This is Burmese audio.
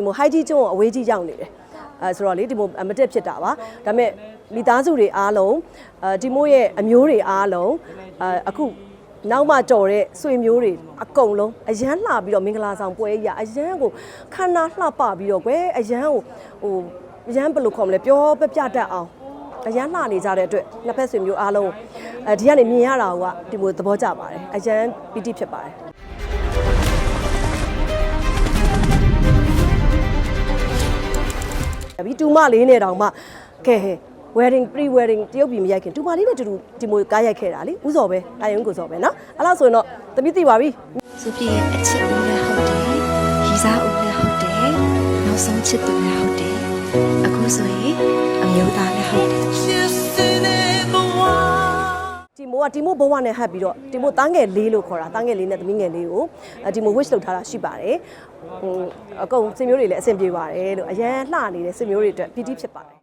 မို့ high ကြီးကျွန်းကိုအဝေးကြီးရောက်နေတယ်ဆိုတော့လေဒီမို့မတက်ဖြစ်တာပါဒါပေမဲ့မိသားစုတွေအားလုံးဒီမို့ရဲ့အမျိုးတွေအားလုံးအခုနောက်မှတော်တဲ့ဆွေမျိုးတွေအကုန်လုံးအရန်လှပြီးတော့မင်္ဂလာဆောင်ပွဲကြီးအရန်ကိုခန္ဓာလှပပြီးတော့ကွယ်အရန်ကိုအရန်ဘယ်လိုခေါ်မလဲပြောပြတတ်အောင်အရန်လှနေကြတဲ့အတွက်နှစ်ဖက်ဆွေမျိုးအားလုံးဒီကနေမြင်ရတာကဒီမို့သဘောကျပါတယ်အရန်ပီတိဖြစ်ပါတယ်ဒီတူမလေးနဲ့တောင်မှကဲ wedding pre wedding တရုတ်ပြည်မရိုက်ခင်တူမလေးနဲ့တူဒီမိုကားရိုက်ခဲ့တာလေဥစော်ပဲတာယုံကိုစော်ပဲနော်အဲ့လောက်ဆိုရင်တော့တပိသိပါပြီဆိုပြည့်အချစ်ဦးလည်းဟုတ်တယ်ရီစားဦးလည်းဟုတ်တယ်နောက်ဆုံးချစ်သူလည်းဟုတ်တယ်အခုဆိုရင်အမျိုးသားလည်းဟုတ်တယ်တီမိုဘဝနဲ့ဟပ်ပြီးတော့တီမိုသားငယ်လေးလို့ခေါ်တာသားငယ်လေးနဲ့သမီးငယ်လေးကိုတီမို wish လုပ်ထားတာရှိပါတယ်အကုန်စင်မျိုးတွေလည်းအဆင်ပြေပါတယ်လို့အရန်လှနေတဲ့စင်မျိုးတွေအတွက်ပီတိဖြစ်ပါတယ်